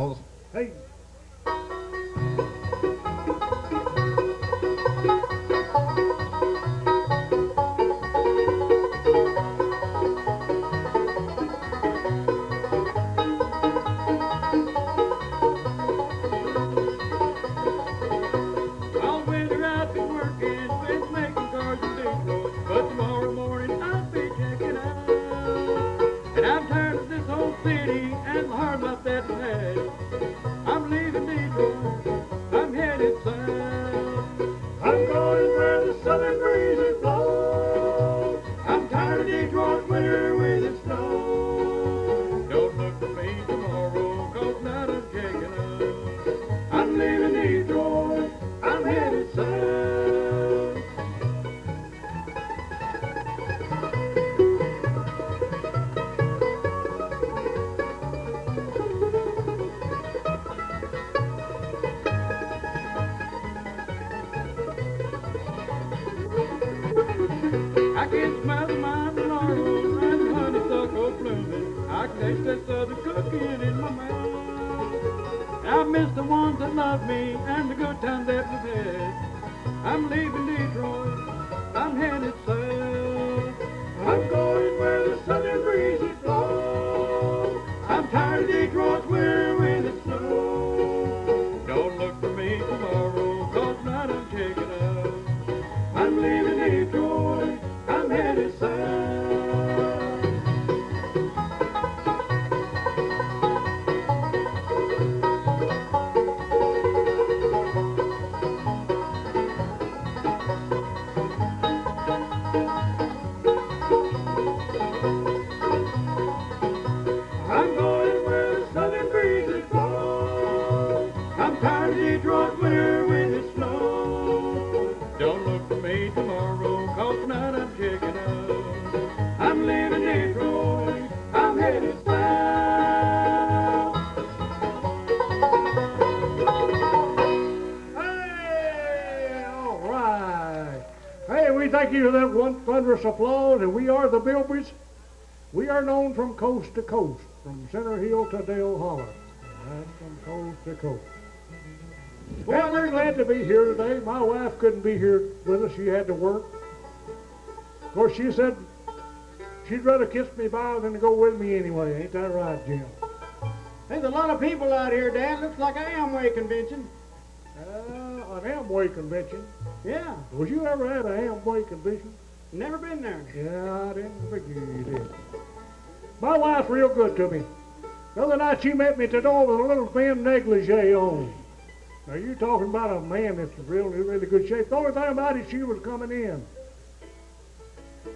Hey. All winter I've been working, been making cars and Detroit, but tomorrow morning I'll be checking out. And I'm tired of this old city and the hard life that I've had. I'm leaving Detroit, I'm headed south. I'm going where the southern breezes blow. I'm tired of Detroit winter with its snow. Don't look for me tomorrow, 'cause tonight I'm checking out. I'm leaving Detroit, I'm headed south. I can smell the mighty laurel and the honeysuckle blooming. I can taste that southern cooking in my mouth. I miss the ones that love me and the good times that we've had. I'm leaving Detroit, I'm headed south. I'm going where the southern breezes blow. I'm tired of Detroit's winter with its snow. Don't look for me tomorrow, 'cause tonight I'm checking out. I'm leaving Detroit, I'm headed south. I'm going where the southern breezes blow. I'm tired of Detroit winter with its snow. Don't look for me tomorrow, 'cause tonight I'm checking out. I'm leaving Detroit, I'm headed south. Hey, all right. Hey, we thank you for that one thunderous applause, and we are the Bilbreys. We are known from coast to coast, from Center Hill to Dale Holler. That's from coast to coast. Well, we're glad to be here today. My wife couldn't be here with us. She had to work. Of course, she said she'd rather kiss me bye than to go with me anyway. Ain't that right, Jim? There's a lot of people out here, Dad. Looks like an Amway convention. An Amway convention. Yeah, Was you ever at an Amway convention? never been there. Yeah, I didn't figure you did. My wife's real good to me. The other night she met me at the door with a little thin negligee on. Now you talking about a man that's really, really good shape. The only thing about it, she was coming in.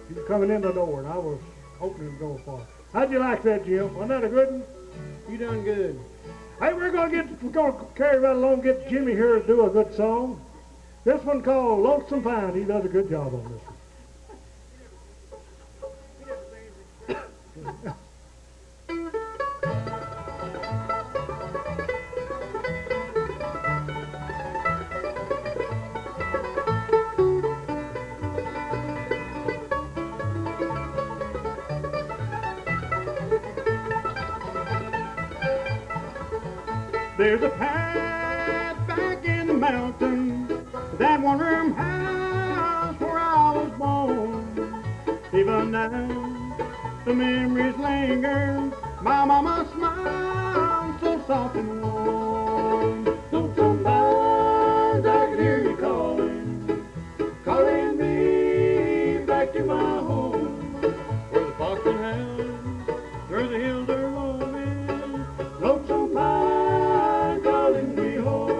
She was coming in the door, and I was opening the door for her. How'd you like that, Jim? Wasn't that a good one? You done good. Hey, we're gonna carry right along, get Jimmy here to do a good song. This one called Lonesome Pine. He does a good job on this one. There's a path back in the mountains, that one-room house where I was born. Even now, the memories linger. My mama smiles so soft and warm. So sometimes I can hear you calling, calling me back to my home, where the fox and hound through the hills are roaming. Lonesome pine calling me home.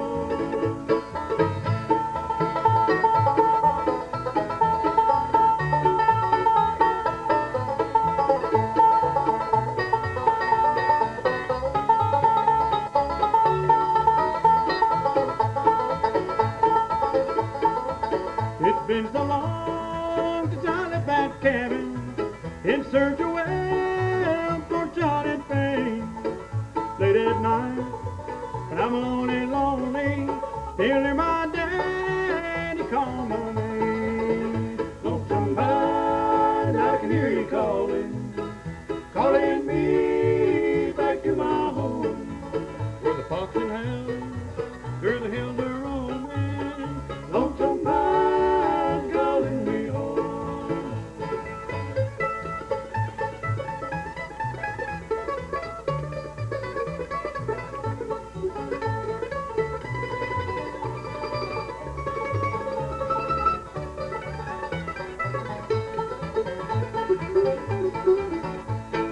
It's been so long since I left that cabin in search of well for John and fame. Late at night, when I'm alone and lonely, still hear my daddy call my name. Lonesome pine, I can hear you calling, calling me back to my home, where the fox and hound, through the hills are roaming, Lonesome pine calling me home.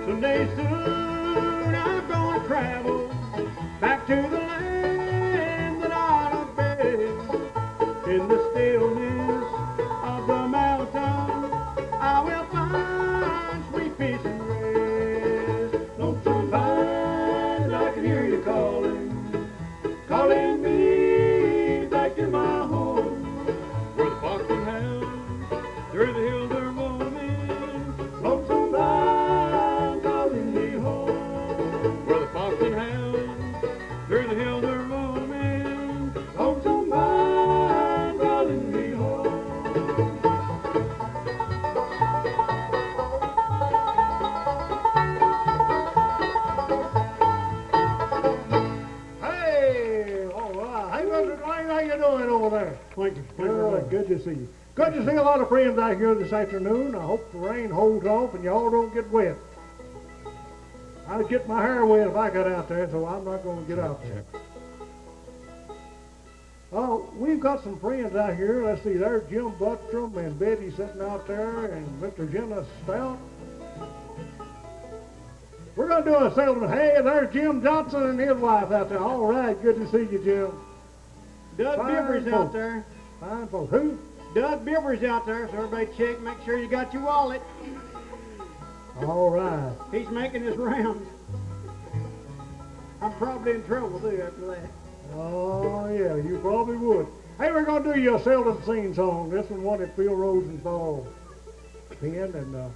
someday soon I'm gonna travel back to the land that I have been. In the stillness of the mountain, I will find sweet peace and rest. Lonesome pine, I can hear you calling, calling me back to my home. Where the fox and hound, through the hills are roaming. Lonesome pine calling me home. Where the fox and hound, through the hills are roaming. Lonesome pine calling me home. Hey, all right. Hey, Mr. Dwayne, how you doing over there? Thank you. Thank you. Good, good to see you. Good to see a lot of friends out here this afternoon. I hope the rain holds off and y'all don't get wet. I'd get my hair wet if I got out there, so I'm not going to get out there. Oh, we've got some friends out here. Let's see, there's Jim Buttram and Betty sitting out there, and Mr. Jenna Stout. We're going to do a settlement. Hey, there's Jim Johnson and his wife out there. All right, good to see you, Jim. Doug Fine Bilbrey's folks. out there. Fine folks. Who? Doug Bilbrey's out there, so everybody check, make sure you got your wallet. All right. He's making his rounds. I'm probably in trouble too after that. Oh, yeah, you probably would. Hey, we're going to do you a seldom seen song. This one that Phil Rosenthal penned and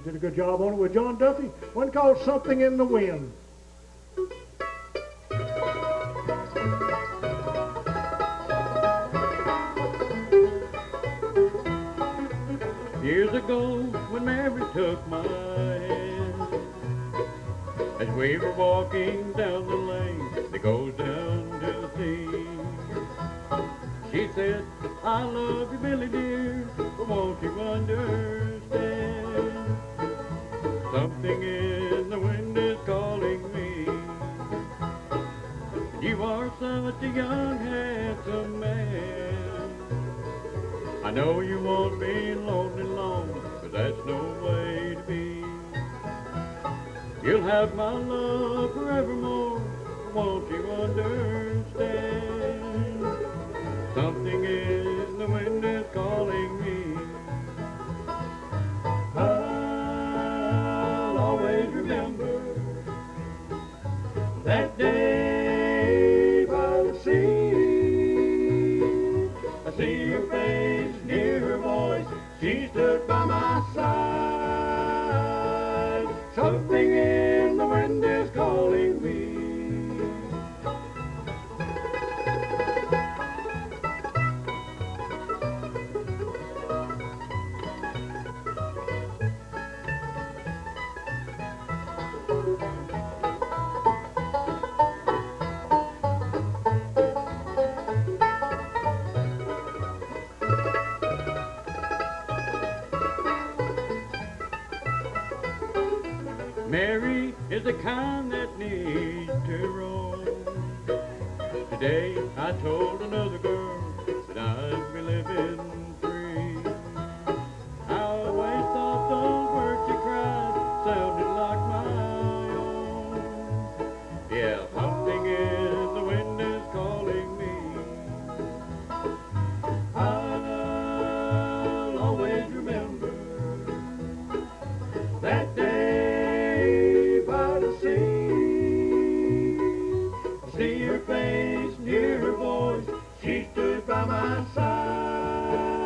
did a good job on it with John Duffy. One called Something in the Wind. Years ago, when Mary took my hand, as we were walking down the lane that goes down to the sea, she said, I love you, Billy dear, but won't you understand? Something in the wind is calling me. You are such a young, handsome man. I know you won't be lonely long, but that's no way to be. You'll have my love forevermore, won't you understand? Something in the wind is calling me. I'll always remember that day by the sea. I see her face, hear her voice, she stood by my side. Something in the wind is calling me. Mary is the kind that needs to roam. Today I told another girl that I'd be living free. I always thought those words she cried sounded like my own. Yeah, something in the wind is calling me. I'll always remember that day. See her face, hear her voice, she stood by my side.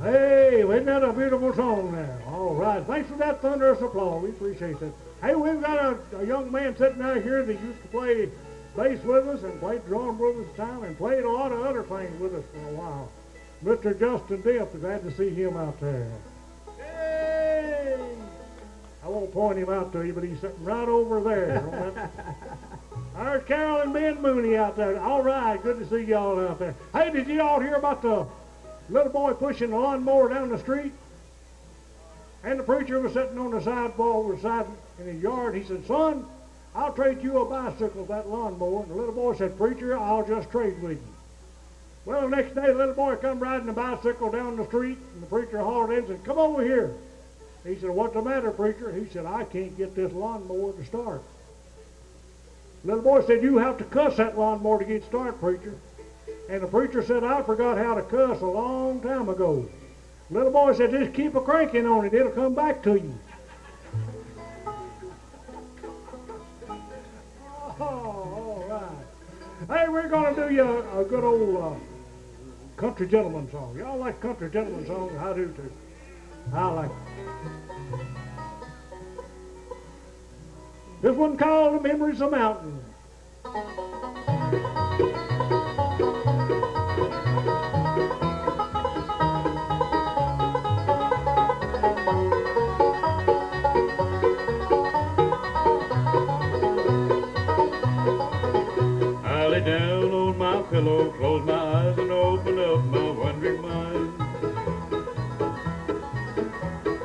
Hey, isn't that a beautiful song there? All right. Thanks for that thunderous applause. We appreciate that. Hey, we've got a young man sitting out here that used to play bass with us and played drum with us time and played a lot of other things with us for a while. Mr. Justin Dipp, glad to see him out there. Hey! I won't point him out to you, but he's sitting right over there. There's Carol and Ben Mooney out there. All right, good to see y'all out there. Hey, did you all hear about the little boy pushing the lawnmower down the street? And the preacher was sitting on the sidewalk in his yard. He said, son, I'll trade you a bicycle with that lawnmower. And the little boy said, preacher, I'll just trade with you. Well, the next day, the little boy come riding a bicycle down the street, and the preacher hollered in and said, come over here. He said, what's the matter, preacher? He said, I can't get this lawnmower to start. Little boy said, you have to cuss that lawnmower to get started, preacher. And the preacher said, I forgot how to cuss a long time ago. Little boy said, just keep a cranking on it. It'll come back to you. Oh, all right. Hey, we're going to do you a good old country gentleman song. Y'all like country gentleman songs? I do too. I like it. This one called The Memories of Mountain. I lay down on my pillow, close my eyes and open up my wondering mind.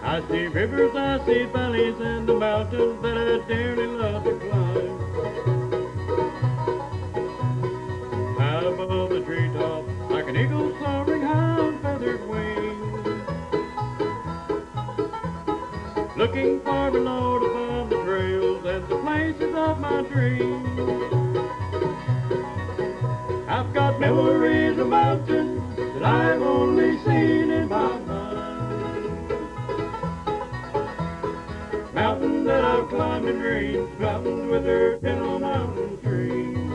I see rivers, I see valleys, and the mountains that I dearly love to climb. High above the treetop, like an eagle soaring high on feathered wings, looking far below to find the trails and the places of my dreams. I've got memories of mountains that I've only seen in my mind. Mountains that I've climbed in dreams, mountains with their gentle mountain streams.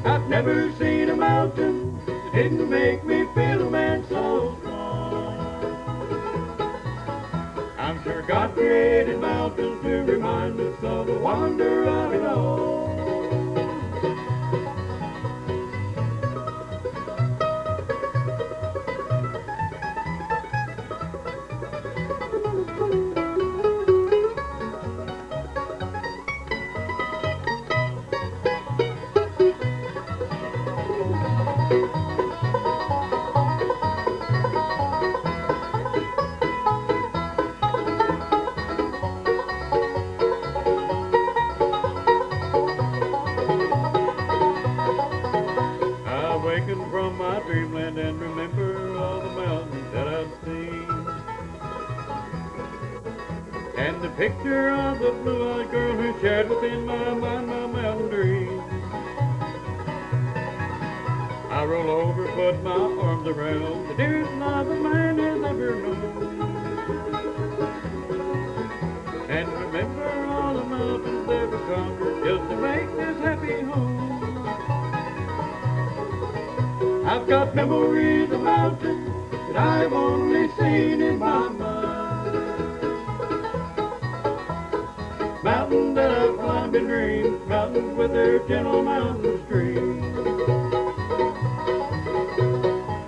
I've never seen a mountain that didn't make me feel a man so strong. I'm sure God created mountains to remind us of the wonder of it all. From my dreamland and remember all the mountains that I've seen, and the picture of the blue-eyed girl who shared within my mind my mountain dreams. I roll over, put my arms around the dearest love a man has ever known, and remember all the mountains ever conquered just to make this happy home. I've got memories of mountains that I've only seen in my mind. Mountains that I've climbed in dreams, mountains with their gentle mountain streams.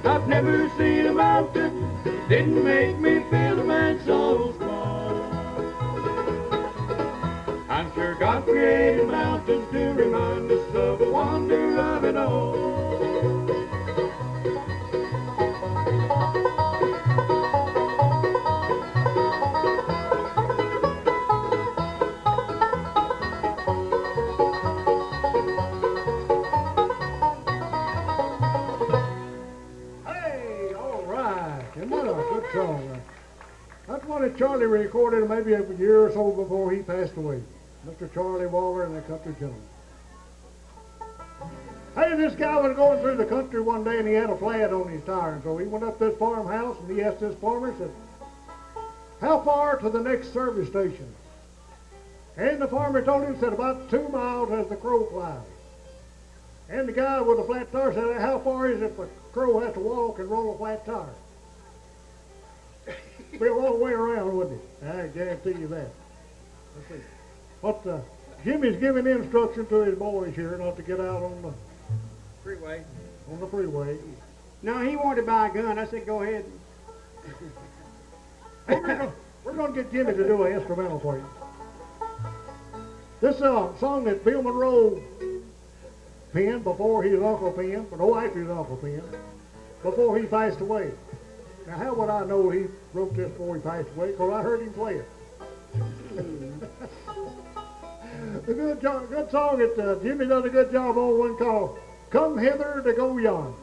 I've never seen a mountain that didn't make me feel a man so small. I'm sure God created mountains to remind us of the wonder of it all. Song. That's one that Charlie recorded maybe a year or so before he passed away. Mr. Charlie Waller and the Country Gentleman. Hey, this guy was going through the country one day and he had a flat on his tire. And so he went up to this farmhouse and he asked this farmer, said, how far to the next service station? And the farmer told him, said, about 2 miles as the crow flies. And the guy with the flat tire said, how far is it if a crow has to walk and roll a flat tire? Be a long way around, wouldn't it? I guarantee you that. Let's see. What Jimmy's giving instruction to his boys here not to get out on the Freeway. on the freeway. No, he wanted to buy a gun. I said, go ahead. Hey, we're gonna get Jimmy to do an instrumental for you. This song that Bill Monroe penned before his uncle penned, but no, after his uncle penned, before he passed away. Now, how would I know he wrote this before he passed away? Because I heard him play it. A good song that Jimmy done a good job on, one called "Come Hither to Go Yon."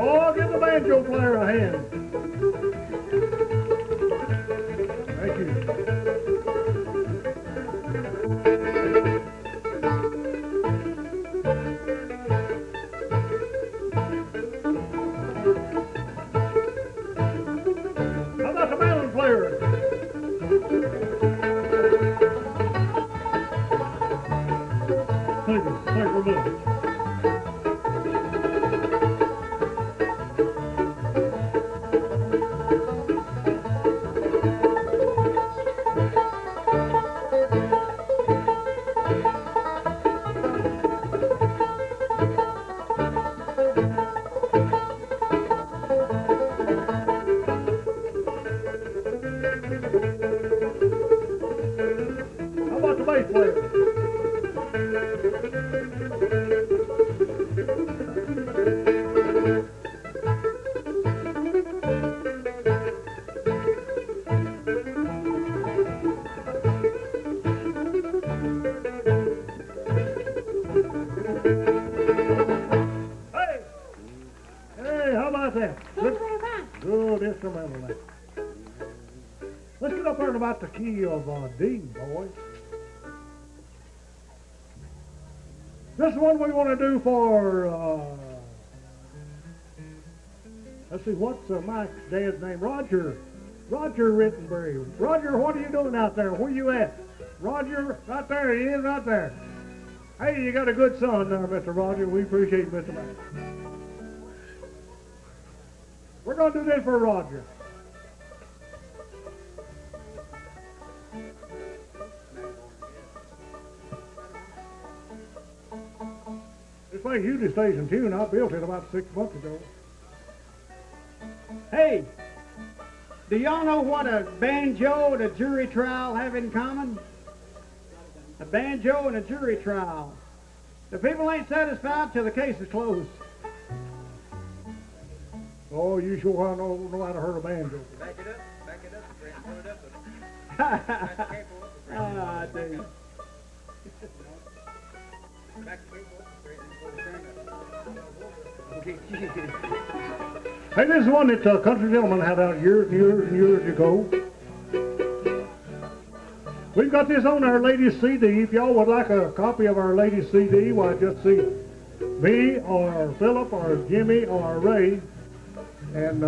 Oh, give the banjo player a hand. Thank you. How about the mandolin player? Thank you very much. How about the bass player? Hey! Hey, how about that? Good instrumental there. Let's get up there about the key of D, boys. This one we want to do for, let's see, what's Mike's dad's name? Roger Rittenbury. Roger, what are you doing out there? Where you at? Roger, right there, he is right there. Hey, you got a good son there, Mr. Roger. We appreciate it, Mr. Mike. We're going to do this for Roger. This place usually stays in tune. I built it about 6 months ago. Hey, do y'all know what a banjo and a jury trial have in common? A banjo and a jury trial. The people ain't satisfied till the case is closed. Oh, you sure know how to hurt a banjo. Back it up, Brent, pull it up. Ah, dude. Back the cable up, Brent, and pull the string up. Hey, this is one that country gentleman had out years ago. We've got this on our latest CD. If y'all would like a copy of our latest CD, why just see me or Philip or Jimmy or Ray. And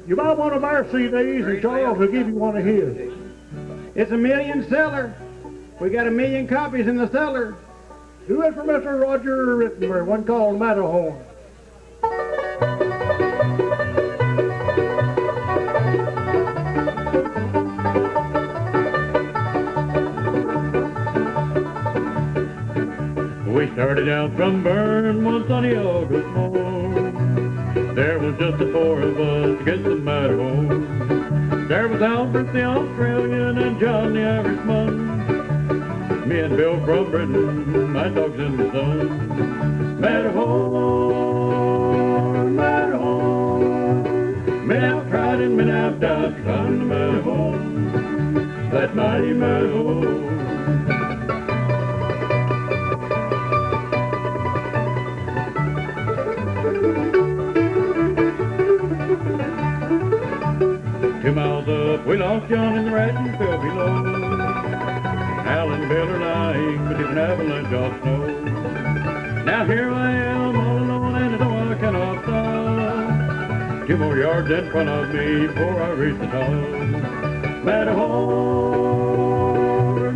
you buy one of our CDs and Charles will give you one of his. It's a million seller. We got 1 million copies in the cellar. Do it for Mr. Roger Rittenbury, one called Matterhorn. We started out from Bern one sunny August morn. There was just the four of us against the Matterhorn. There was Albert the Australian and John the Irishman. Me and Bill from Britain, my dogs in the sun. Matterhorn, Matterhorn. Men have tried and men have died to climb the Matterhorn. That mighty Matterhorn. We lost John in the rat and fell below. Al and Bill are lying beneath an avalanche of snow. Now here I am all alone and I know I cannot stop. 2 more yards in front of me before I reach the top. Matterhorn,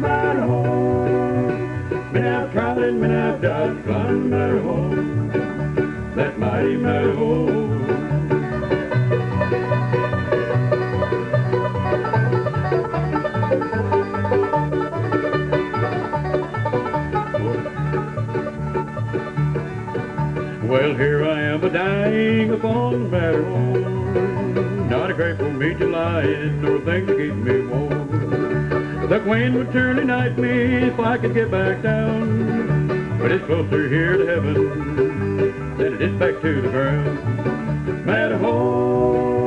Matterhorn. Men have tried and men have died to climb the Matterhorn. That mighty Matterhorn. Well, here I am a-dying upon the Matterhorn. Not a grateful meat to lie in, nor a thing to keep me warm. The wind would surely knife me if I could get back down. But it's closer here to heaven than it is back to the ground. Matterhorn,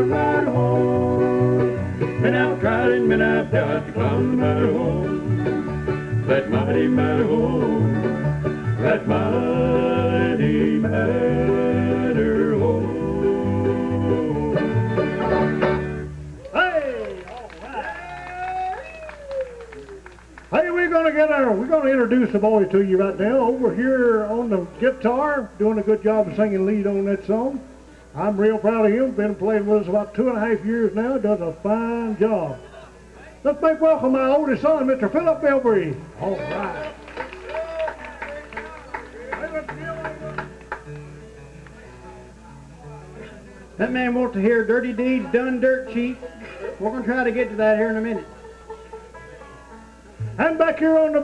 Matterhorn. Men have tried and men have died to climb the Matterhorn. That mighty Matterhorn. That mighty Matterhorn. Hey, all right. Hey, we're gonna introduce the boy to you right now. Over here on the guitar, doing a good job of singing lead on that song. I'm real proud of him. Been playing with us about 2.5 years now. Does a fine job. Let's make welcome my oldest son, Mr. Philip Bilbrey. All right. That man wants to hear dirty deeds done dirt cheap. We're going to try to get to that here in a minute. And back here on the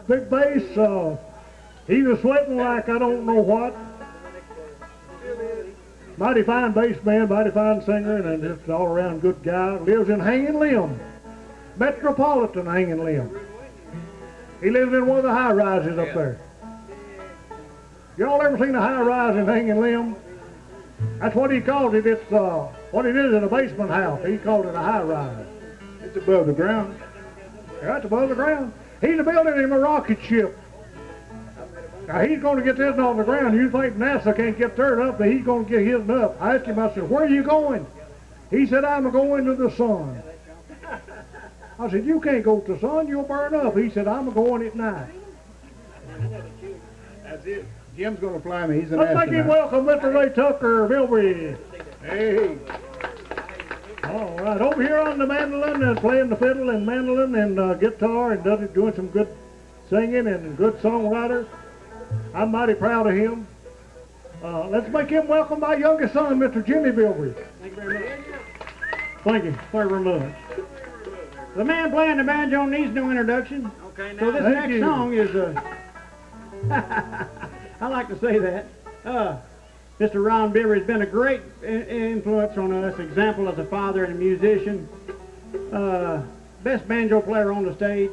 big bass, he was sweating like I don't know what. Mighty fine bass man, mighty fine singer, and just all around good guy. Lives in Hanging Limb, Metropolitan Hanging Limb. He lives in one of the high rises up there. Y'all ever seen a high rise in Hanging Limb? That's what he calls it. It's what it is in a basement house. He called it a high rise. It's above the ground. Yeah, it's above the ground. He's building him a rocket ship. Now he's going to get this off the ground. You think NASA can't get theirs up, but he's going to get his up. I asked him, I said, where are you going? He said, I'm going to the sun. I said, you can't go to the sun, you'll burn up. He said, I'm going at night. That's it. Jim's going to fly me. He's an Let's astronaut. make him welcome Mr. Ray Tucker, Bilbrey. Hey. All right, over here on the mandolin and playing the fiddle and mandolin and guitar and doing some good singing and good songwriter. I'm mighty proud of him. Let's make him welcome my youngest son, Mr. Jimmy Bilbrey. Thank you very much. Thank you very much. The man playing the banjo needs no introduction. Okay, now. So this Thank next you. song is I like to say that. Mr. Ron Bilbrey has been a great influence on us, example as a father and a musician, best banjo player on the stage.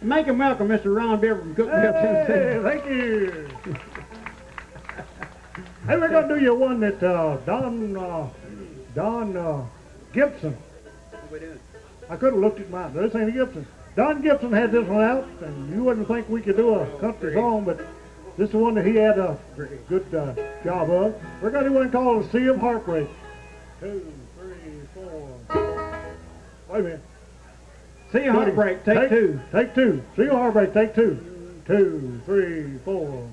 Make him welcome, Mr. Ron Bilbrey from Cookville, Hey, Tennessee. thank you. Hey, we're going to do you one that Don Gibson. What we doing? I could have looked at mine. This ain't a Gibson. Don Gibson had this one out, and you wouldn't think we could do a country song, but this is the one that he had a good job of. We're going to do one called Sea of Heartbreak. 2, 3, 4. Wait a minute. See you, Heartbreak, take two. Take two. Sea of Heartbreak, take two. 2, 3, 4.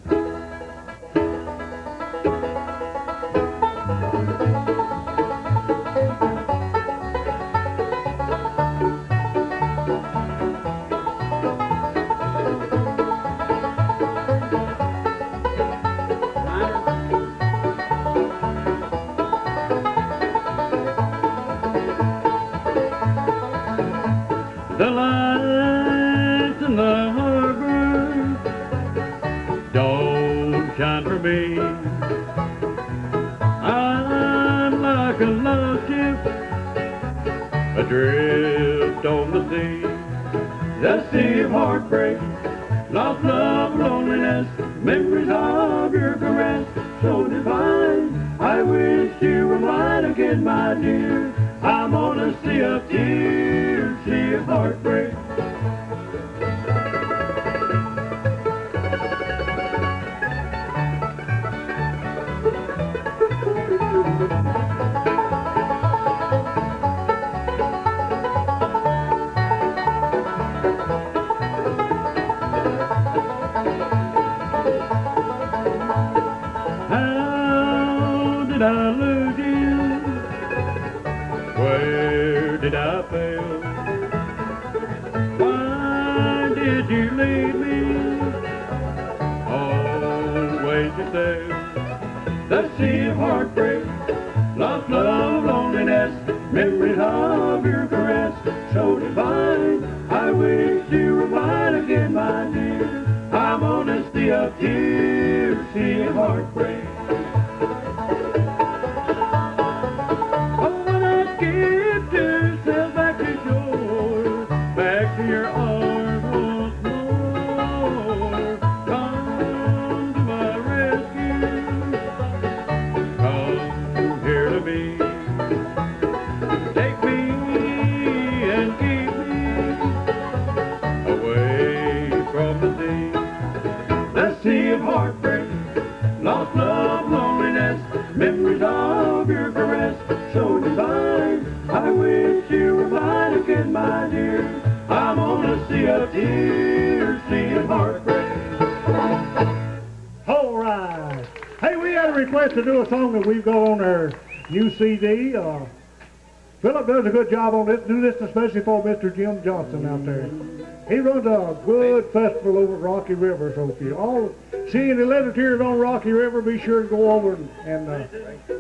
The lights in the harbor don't shine for me. ship adrift on the sea of heartbreak, lost love, loneliness, memories of your caress, so divine. I wish you were mine again, my dear. I'm on a sea of tears, sea of heartbreak. How did I lose you? Where did I fail? Why did you leave me? Always yourself. The sea of heartbreak, lost love, loneliness, memories of your caress, so divine. I wish you were mine again, my dear. I'm on a sea of tears, sea of heartbreak. Oh, when I skip to sail back to shore, back to your arms once more, come to my rescue, come here to me, take me and keep me away from the sea of heartbreak, lost love, loneliness, memories of your caress, so divine. I wish you were mine again, my dear. I'm on a sea of tears, sea of heartbreak. All right. Hey, we had a request to do a song that we've got on our new CD. Philip does a good job on this. Do this especially for Mr. Jim Johnson out there. He runs a good festival over at Rocky River, so if you all see any letters on Rocky River, be sure to go over and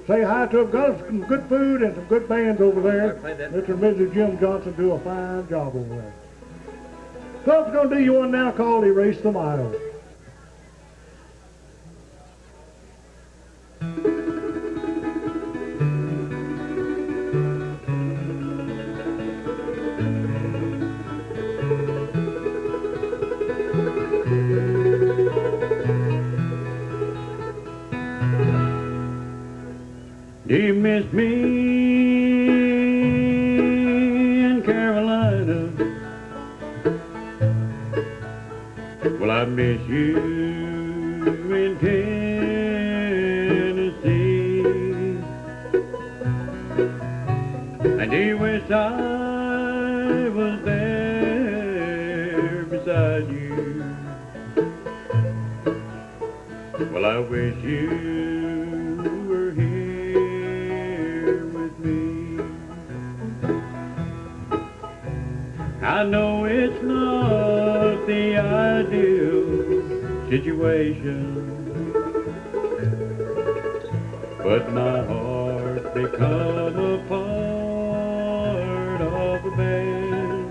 say hi to them. Got some good food and some good bands over there. Mr. and Mrs. Jim Johnson do a fine job over there. So I'm going to do you one now called Erase the Miles. Do you miss me in Carolina? Well, I miss you in Tennessee. And do you wish I was there beside you? Well, I wish you were here with me. I know it's not the ideal situation, but my heart become a part of the band.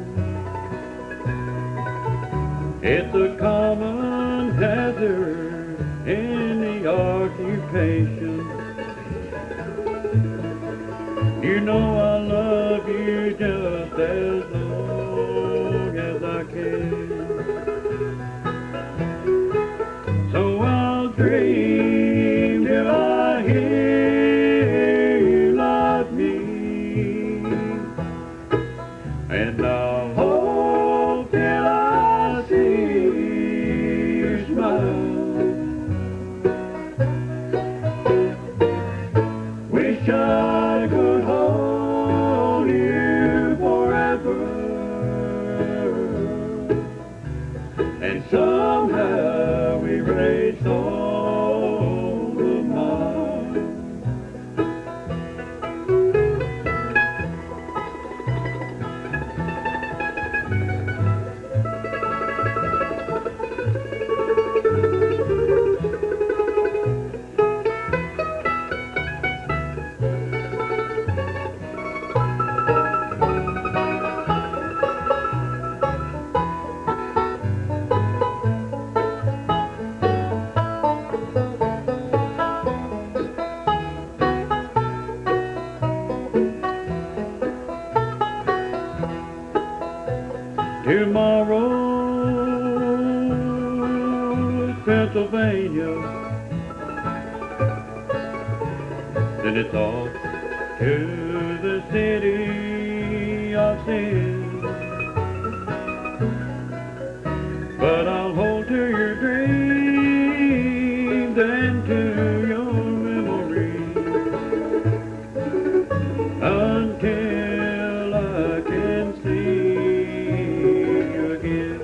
It's a common hazard in the occupation. You know I love you just as long as I can. So I'll dream till I hear you love me, and I'll hope till I see you smile. Wish I could hold you forever, and somehow erase all the miles. Tomorrow is Pennsylvania, then it's off to the city of sin. But I'll hold to your dreams and to your memories until I can see you again.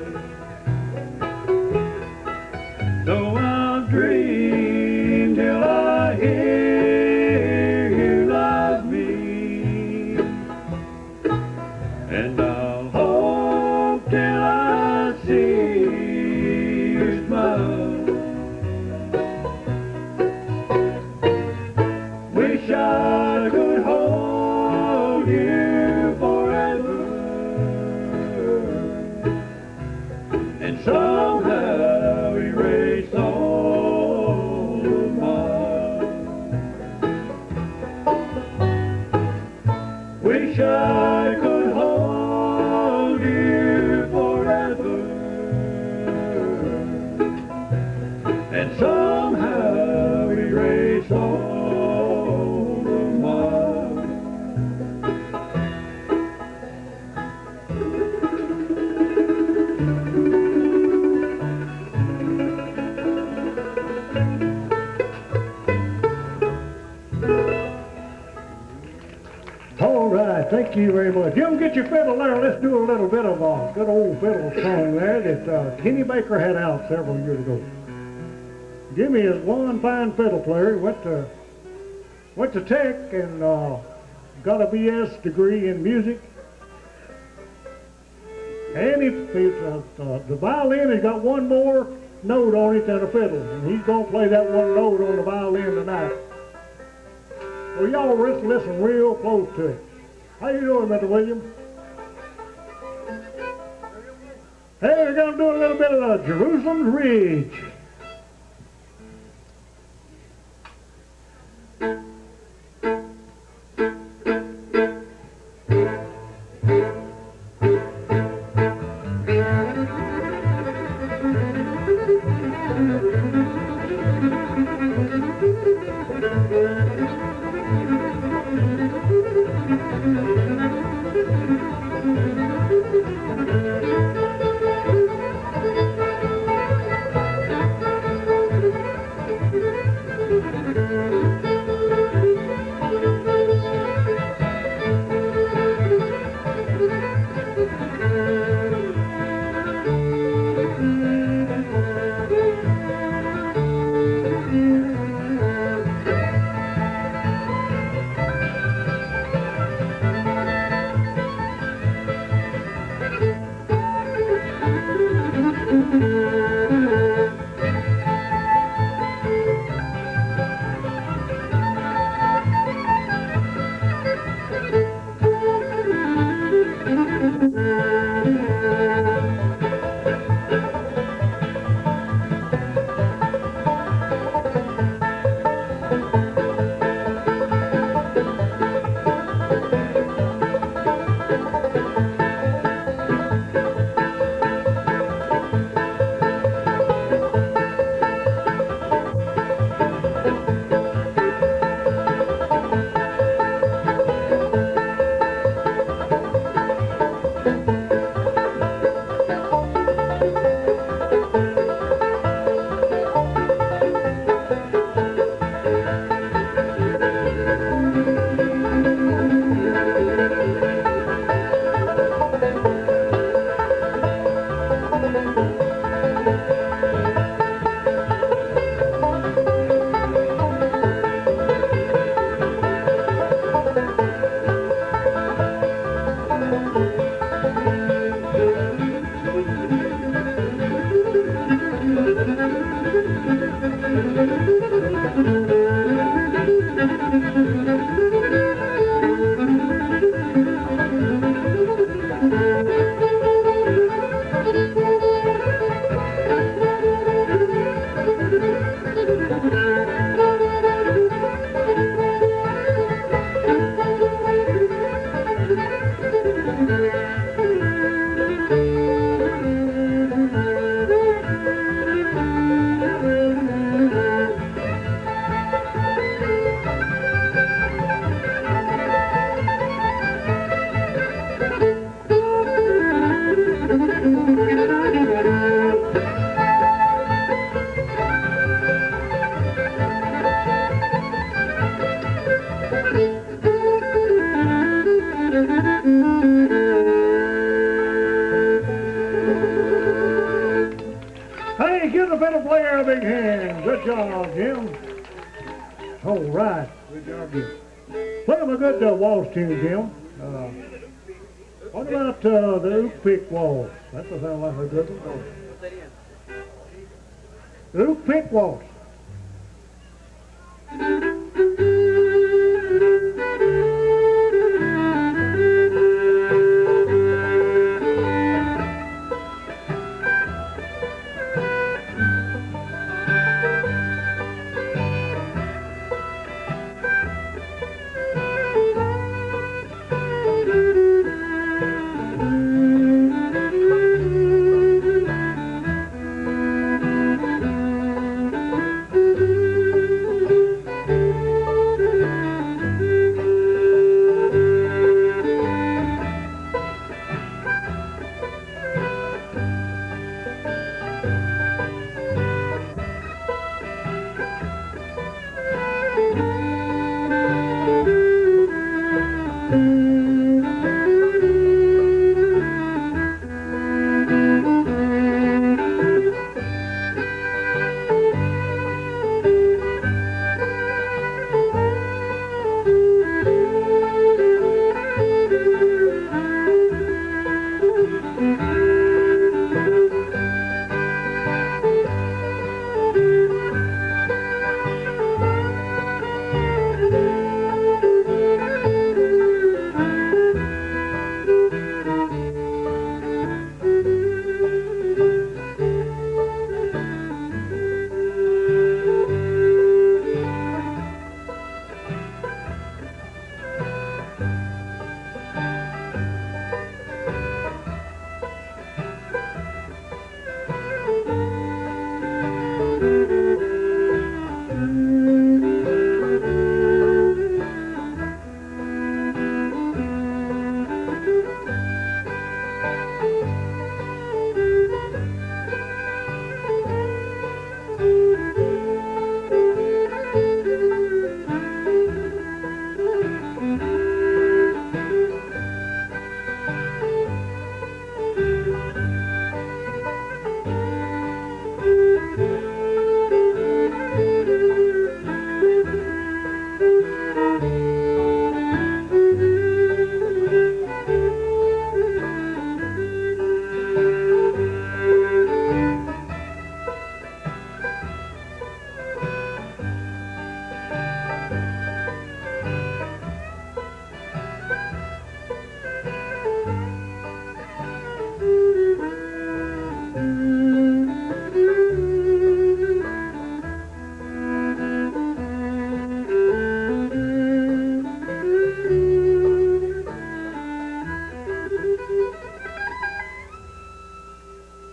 So I'll dream till I hear you love me, and I'll hope till I see you smile. Wish I could hold you forever and somehow erase all of mine. Wish I could hold you forever and somehow erase all of mine. All right, thank you very much. Jim, get your fiddle there. Let's do a little bit of a good old fiddle song there that Kenny Baker had out several years ago. Jimmy is one fine fiddle player. He went to Tech and got a BS degree in music. And the violin has got one more note on it than a fiddle, and he's gonna play that one note on the violin tonight. So y'all listen real close to it. How you doing, Mr. Williams? Hey, we're gonna do a little bit of Jerusalem's Ridge. Hey, give the fiddle player a big hand. Good job, Jim. All right. Good job, Jim. Play him a good waltz tune, Jim. What about the Oak Pick Waltz? That does sound like a good one. The Oak Pick Waltz.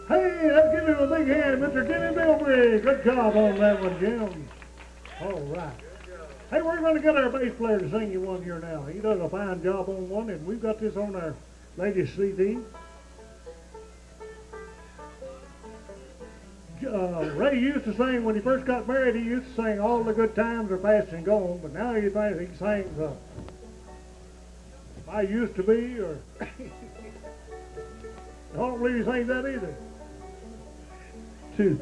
Hey, let's give him a big hand, Mr. Jimmy Bilbrey. Good job on that one, Jim. All right. Hey, we're going to get our bass player to sing you one here now. He does a fine job on one, and we've got this on our latest CD. Ray used to sing, when he first got married, he used to sing All the Good Times Are Past and Gone, but now he thinks he sings I Used to Be, or I don't believe he sings that either. We'll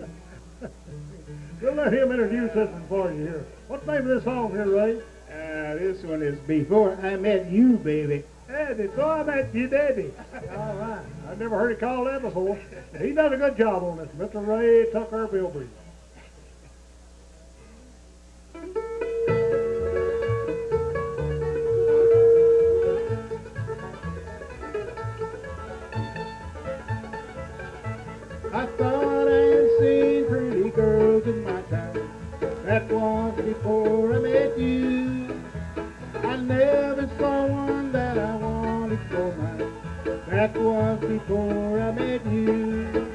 let him introduce this one for you here. What's the name of this song here, Ray? This one is Before I Met You, Baby. Hey, before I met you, baby. All right. I've never heard it called that before. He does a good job on this, Mr. Ray Tucker Bilbrey. I thought I'd seen pretty girls in my time. That was before I met you. I never saw one that I wanted for mine. That was before I met you.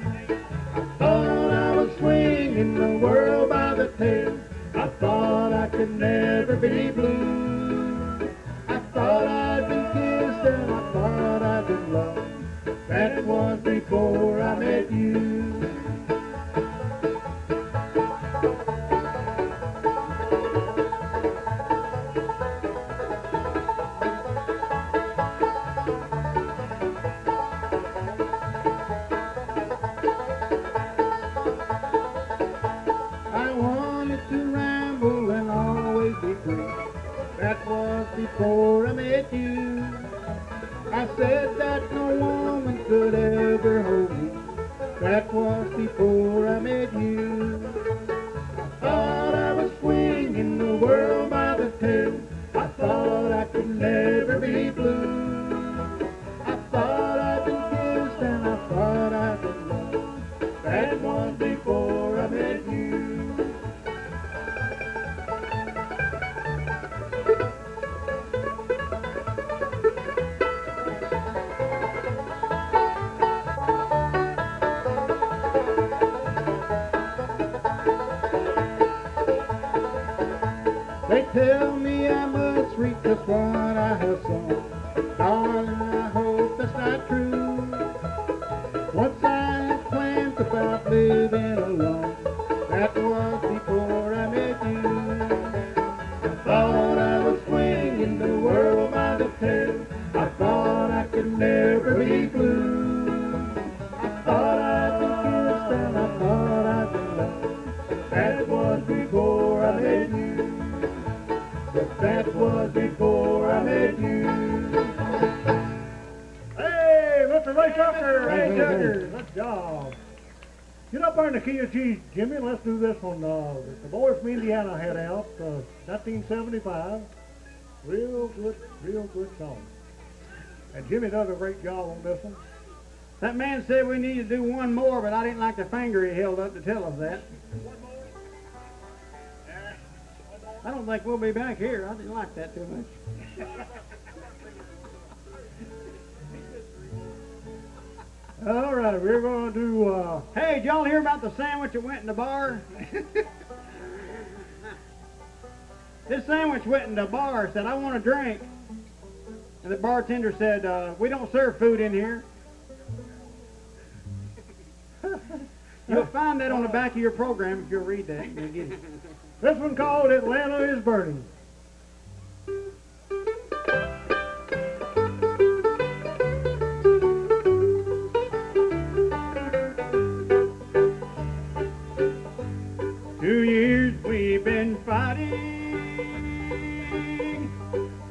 I thought I was swinging the world by the tail. I thought I could never be blue. I thought I'd been kissed and I thought I'd been loved. That was before I met you. before I met you. I said that no woman could ever hold me. That was before I met you. I thought I was swinging the world by the tail. I thought I could never be blue. I thought I'd been kissed and I thought I'd been loved. That was before I met you. They tell me I must reap just what I have sown. Darling, I hope that's not true. Once I had plans about living alone. That was before I met you. I thought I was swinging the world by the tail. I thought I could never be blue. I thought I'd been kissed and I thought I'd been loved. That was before I met you. That was before I met you. Hey, Mr. Ray Tucker! Hey, Tucker! Good job. Get up there in the key of G, Jimmy, and let's do this one. The boys from Indiana had out, 1975. Real good song. And Jimmy does a great job on this one. That man said we need to do one more, but I didn't like the finger he held up to tell us that. I don't think we'll be back here. I didn't like that too much. All right, we're going to do... Hey, did y'all hear about the sandwich that went in the bar? This sandwich went in the bar, said, I want a drink. And the bartender said, we don't serve food in here. You'll find that on the back of your program if you'll read that. You'll get it. This one called Atlanta is Burning. 2 years we've been fighting,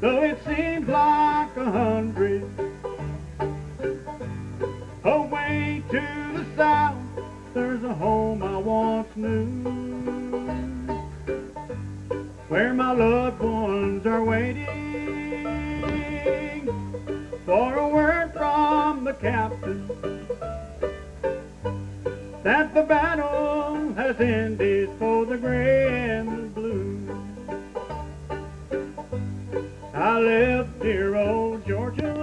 though it seems like 100. Away to the south, there's a home I once knew, where my loved ones are waiting for a word from the captain that the battle has ended for the gray and the blue. I left dear old Georgia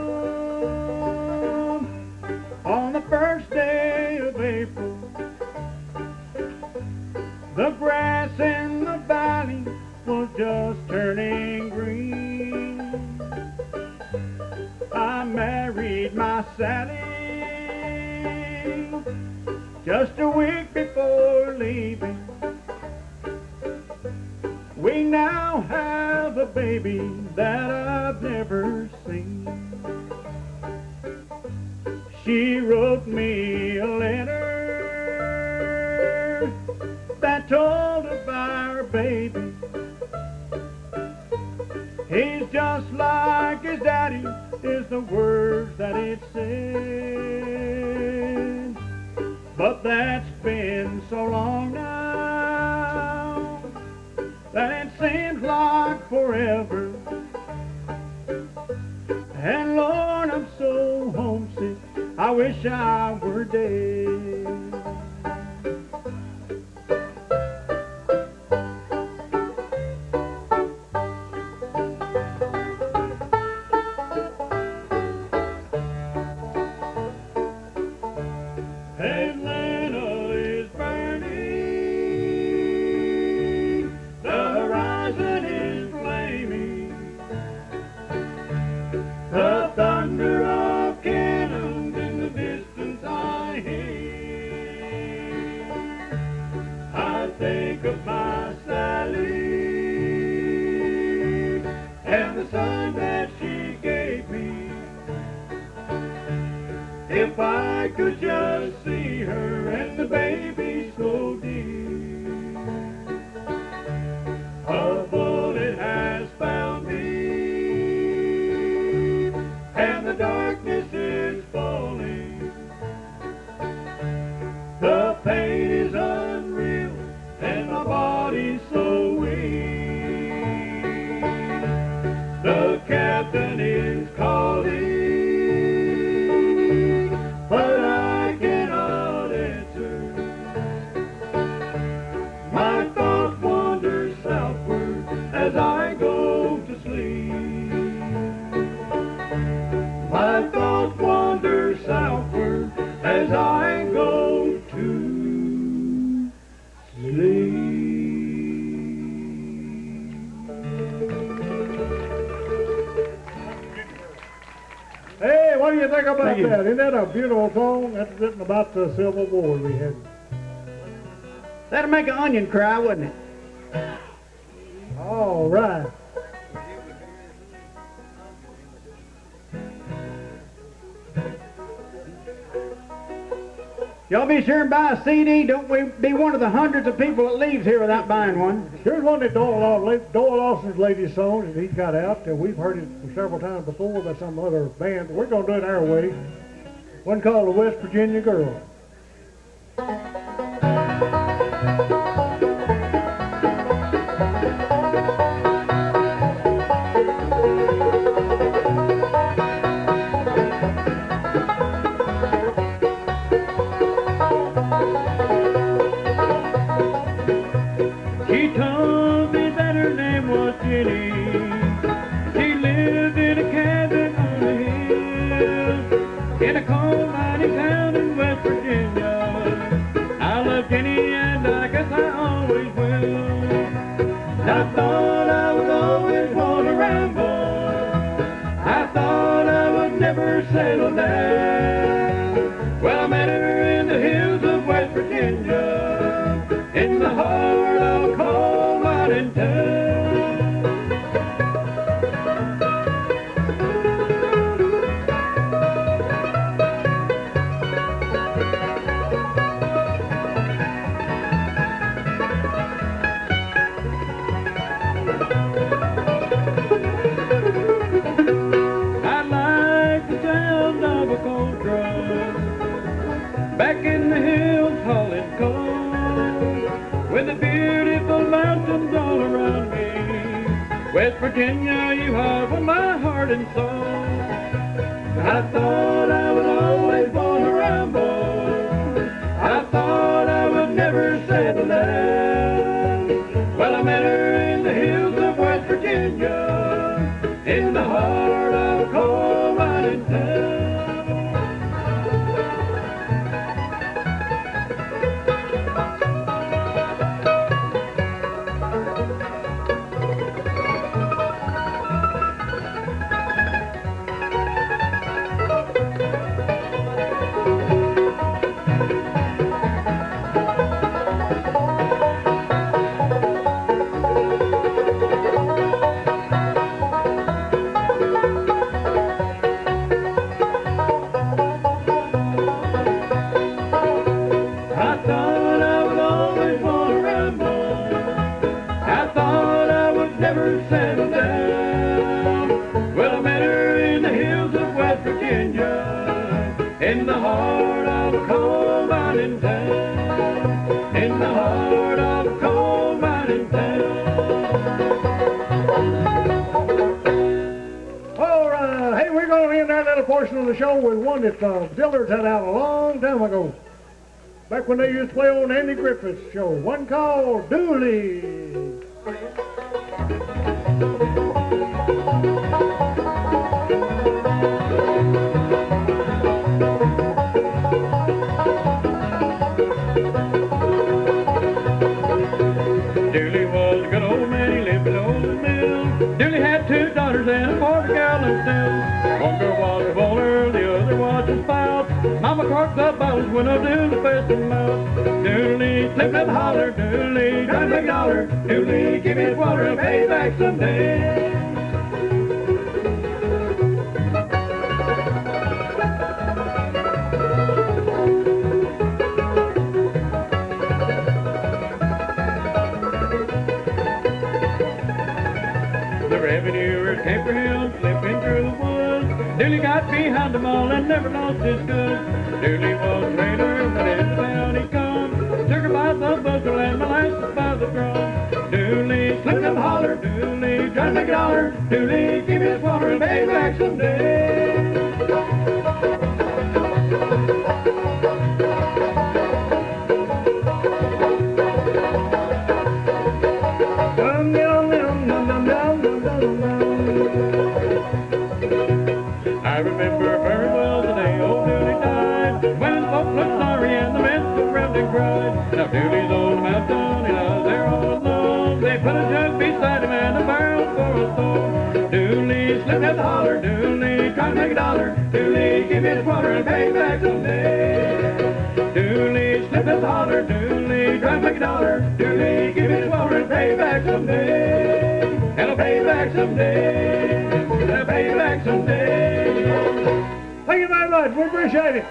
on the first day of April. The grass in the valley was just turning green. I married my Sally just a week before leaving. We now have a baby that I've never seen. She wrote me a letter that told of our baby. He's just like his daddy, is the words that it said. But that's been so long now that it seems like forever. And Lord, I'm so homesick, I wish I were dead. Atlanta is burning, the horizon is flaming, the thunder of cannons in the distance I hear. I think of my Sally and the son that she gave me. If I could just see her and the baby so dear. A bullet has found me my thoughts wander southward as I go to sleep. Hey, what do you think about Thank you. that? Isn't that a beautiful song? That's written about the Civil War we had. That'd make an onion cry, wouldn't it? All right. Y'all be sure and buy a CD. Don't we be one of the hundreds of people that leaves here without buying one. Here's one of Doyle Lawson's latest songs that he got out. We've heard it several times before by some other band. We're going to do it our way. One called The West Virginia Girl. She told me that her name was Jenny. She lived in a cabin on the hill in a coal mining town in West Virginia. I love Jenny and I guess I always will. I thought I would always want to ramble. I thought I would never settle down. Well, I met her in the hills of West Virginia, in the heart of a coal mining town. I like the sound of a coal truck back in the hills hauling coal, with the beautiful mountains all around me. West Virginia, you have won my heart and soul. I thought I would always want to ramble. I thought I would never settle down. Well, I met her in the hills of West Virginia, in the heart of a coal mining town. I thought I would always want to ramble. I thought I would never settle down. Well, I met her in the hills of West Virginia, in the heart of a coal mining town, in the heart of a coal mining town. All right. Hey, we're going to end that little portion of the show with one that Dillards had out a long time ago. Back when they used to play on Andy Griffith's show. One called Dooley. Dooley was a good old man, he lived below the mill. Dooley had two daughters and a 40-gallon still. One girl was a bowler, the other was a spout. Mama corked the bottles when I Dooley fed them out. Dooley slipped and hollered, Dooley, try to make a dollar. Dooley, give me his water and pay back someday. The revenuers came for him, slipping through the woods. Dooley got behind them all and never lost his goods. Dooley was a raider, but in the town he come. Sugar by the bushel and molasses by the drum. Dooley slipped and hollered, Dooley, try to make a dollar. Dooley, give me his water and pay back someday. I remember Very well today, old Dooley died. When folks looked sorry and the men took round and cried. Now Dooley's on the mountain, he lies there all alone. They put a jug beside him and a barrel for a stone. Dooley slipped at the holler, Dooley trying to make $1. Dooley, give me the quarter and pay back someday. Dooley slipped at the holler, Dooley trying to make $1. Dooley, give me the quarter and pay back someday. And I'll pay back someday. And I'll pay back someday. Thank you very much. We appreciate it.